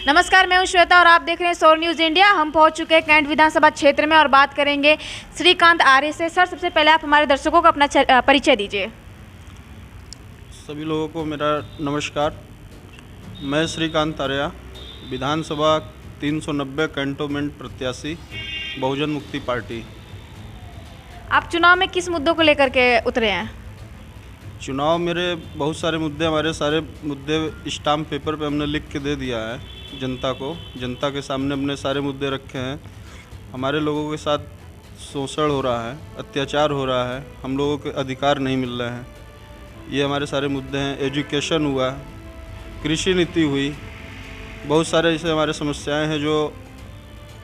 नमस्कार, मैं हूं श्वेता और आप देख रहे हैं सोर न्यूज़ इंडिया। हम पहुंच चुके हैं कैंट विधानसभा क्षेत्र में और बात करेंगे श्रीकांत आर्य से। सर, सबसे पहले आप हमारे दर्शकों को अपना परिचय दीजिए। सभी लोगों को मेरा नमस्कार। मैं श्रीकांत आर्य, विधानसभा 390 कैंटोनमेंट प्रत्याशी, बहुजन मुक्ति पार्टी। आप चुनाव में किस मुद्दों को लेकर के उतरे हैं? चुनाव मेरे बहुत सारे मुद्दे, हमारे सारे मुद्दे स्टाम्प पेपर पे हमने लिख के दे दिया है जनता को। जनता के सामने हमने सारे मुद्दे रखे हैं। हमारे लोगों के साथ शोषण हो रहा है, अत्याचार हो रहा है, हम लोगों के अधिकार नहीं मिल रहे हैं, ये हमारे सारे मुद्दे हैं। एजुकेशन हुआ, कृषि नीति हुई, बहुत सारे ऐसे हमारे समस्याएं हैं जो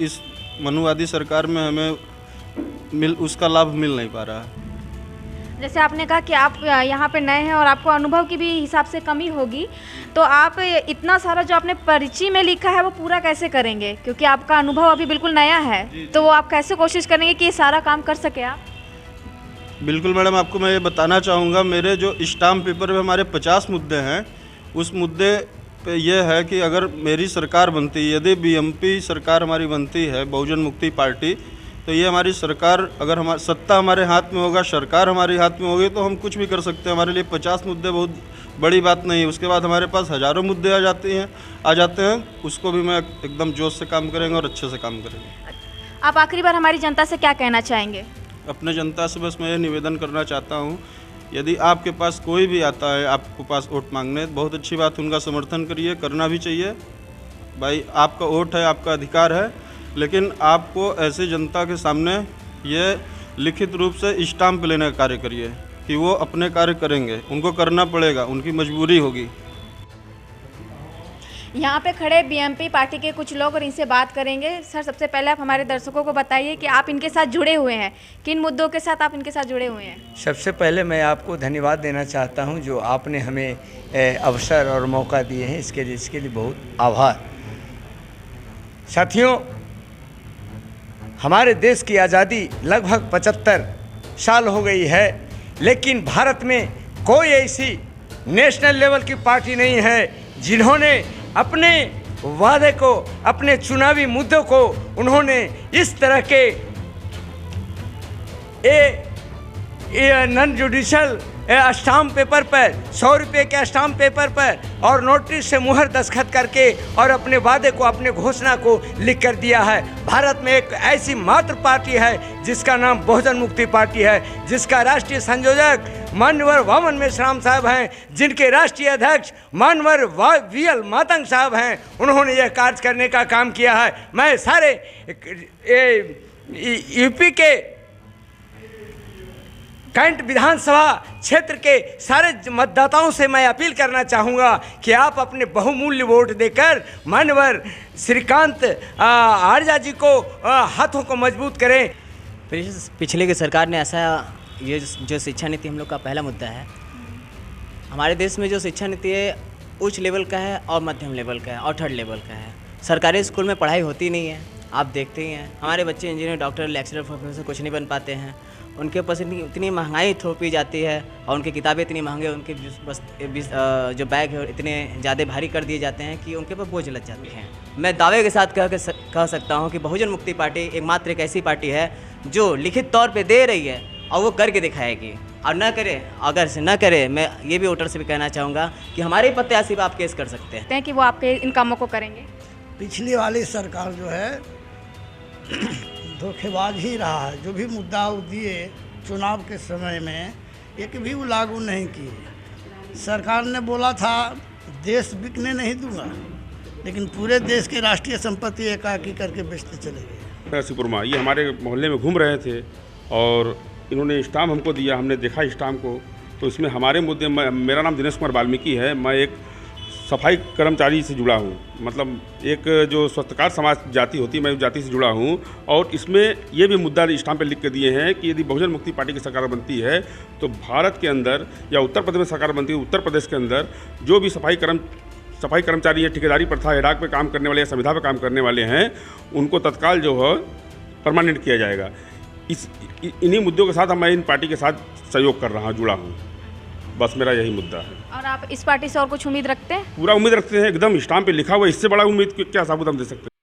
इस मनुवादी सरकार में हमें उसका लाभ मिल नहीं पा रहा है। जैसे आपने कहा कि आप यहाँ पे नए हैं और आपको अनुभव की भी हिसाब से कमी होगी, तो आप इतना सारा जो आपने पर्ची में लिखा है वो पूरा कैसे करेंगे? क्योंकि आपका अनुभव अभी बिल्कुल नया है, तो वो आप कैसे कोशिश करेंगे कि ये सारा काम कर सके आप? बिल्कुल मैडम, आपको मैं ये बताना चाहूँगा, मेरे जो स्टाम्प पेपर में हमारे 50 मुद्दे हैं, उस मुद्दे पे ये है कि अगर मेरी सरकार बनती, यदि बीएमपी सरकार हमारी बनती है, बहुजन मुक्ति पार्टी, तो ये हमारी सरकार, अगर हमारी सत्ता हमारे हाथ में होगा, सरकार हमारे हाथ में होगी, तो हम कुछ भी कर सकते हैं। हमारे लिए 50 मुद्दे बहुत बड़ी बात नहीं है। उसके बाद हमारे पास हज़ारों मुद्दे आ जाते हैं, उसको भी मैं एकदम जोश से काम करेंगे और अच्छे से काम करेंगे। आप आखिरी बार हमारी जनता से क्या कहना चाहेंगे? अपने जनता से बस मैं ये निवेदन करना चाहता हूँ, यदि आपके पास कोई भी आता है आपको पास वोट मांगने, बहुत अच्छी बात, उनका समर्थन करिए, करना भी चाहिए। भाई, आपका वोट है, आपका अधिकार है, लेकिन आपको ऐसे जनता के सामने ये लिखित रूप से स्टाम्प लेने का कार्य करिए कि वो अपने कार्य करेंगे, उनको करना पड़ेगा, उनकी मजबूरी होगी। यहाँ पे खड़े बीएमपी पार्टी के कुछ लोग और इनसे बात करेंगे। सर, सबसे पहले आप हमारे दर्शकों को बताइए कि आप इनके साथ जुड़े हुए हैं, किन मुद्दों के साथ आप इनके साथ जुड़े हुए हैं? सबसे पहले मैं आपको धन्यवाद देना चाहता हूँ जो आपने हमें अवसर और मौका दिए हैं, इसके लिए बहुत आभार। साथियों, हमारे देश की आज़ादी लगभग 75 साल हो गई है, लेकिन भारत में कोई ऐसी नेशनल लेवल की पार्टी नहीं है जिन्होंने अपने वादे को, अपने चुनावी मुद्दों को उन्होंने इस तरह के नॉन जुडिशल स्टाम्प पेपर पर, 100 रुपये के स्टाम्प पेपर पर और नोटिस से मुहर दस्तखत करके और अपने वादे को, अपने घोषणा को लिख कर दिया है। भारत में एक ऐसी मात्र पार्टी है जिसका नाम बहुजन मुक्ति पार्टी है, जिसका राष्ट्रीय संयोजक मानवर वामन मेश्राम साहब हैं, जिनके राष्ट्रीय अध्यक्ष मानवर वीएल मातंग साहब हैं। उन्होंने यह कार्य करने का काम किया है। मैं सारे यूपी के कैंट विधानसभा क्षेत्र के सारे मतदाताओं से मैं अपील करना चाहूँगा कि आप अपने बहुमूल्य वोट देकर मानवर श्रीकांत आर्य जी को हाथों को मजबूत करें। पिछले की सरकार ने ऐसा, ये जो शिक्षा नीति हम लोग का पहला मुद्दा है, हमारे देश में जो शिक्षा नीति है उच्च लेवल का है और मध्यम लेवल का है और थर्ड लेवल का है। सरकारी स्कूल में पढ़ाई होती नहीं है, आप देखते ही हैं। हमारे बच्चे इंजीनियर, डॉक्टर, लेक्चरर, प्रोफेसर कुछ नहीं बन पाते हैं। उनके ऊपर इतनी महंगाई थोपी जाती है और उनकी किताबें इतनी महंगे, उनके जो बैग है इतने ज़्यादा भारी कर दिए जाते हैं कि उनके ऊपर बोझ लग जाती हैं। मैं दावे के साथ कह सकता हूं कि बहुजन मुक्ति पार्टी एकमात्र एक ऐसी पार्टी है जो लिखित तौर पे दे रही है और वो करके दिखाएगी। और न करे, अगर से न करे, मैं ये भी वोटर से भी कहना चाहूँगा कि हमारे प्रत्याशी पर आप केस कर सकते हैं कि वो आपके इन कामों को करेंगे। पिछली वाली सरकार जो है धोखेबाज ही रहा है। जो भी मुद्दा वो दिए चुनाव के समय में, एक भी वो लागू नहीं किए। सरकार ने बोला था देश बिकने नहीं दूंगा, लेकिन पूरे देश के राष्ट्रीय संपत्ति एकाकी करके बेचते चले गए। सिपुरमा ये हमारे मोहल्ले में घूम रहे थे और इन्होंने स्टाम्प हमको दिया, हमने देखा स्टाम्प को, तो इसमें हमारे मुद्दे, मेरा नाम दिनेश कुमार वाल्मीकि है, मैं एक सफाई कर्मचारी से जुड़ा हूँ, मतलब एक जो स्वच्छकार समाज जाति होती है, मैं उस जाति से जुड़ा हूँ। और इसमें ये भी मुद्दा स्टाम्प पे लिख के दिए हैं कि यदि बहुजन मुक्ति पार्टी की सरकार बनती है तो भारत के अंदर या उत्तर प्रदेश में सरकार बनती है, उत्तर प्रदेश के अंदर जो भी सफाई कर्मचारी है, ठेकेदारी प्रथा, इराक पे काम करने वाले या संविधा पे काम करने वाले हैं, उनको तत्काल जो है परमानेंट किया जाएगा। इन्हीं मुद्दों के साथ मैं इन पार्टी के साथ सहयोग कर रहा हूँ, जुड़ा हूँ। बस मेरा यही मुद्दा है। और आप इस पार्टी से और कुछ उम्मीद रखते हैं? पूरा उम्मीद रखते हैं, एकदम स्टाम्प पे लिखा हुआ, इससे बड़ा उम्मीद क्या साबुत हम दे सकते हैं।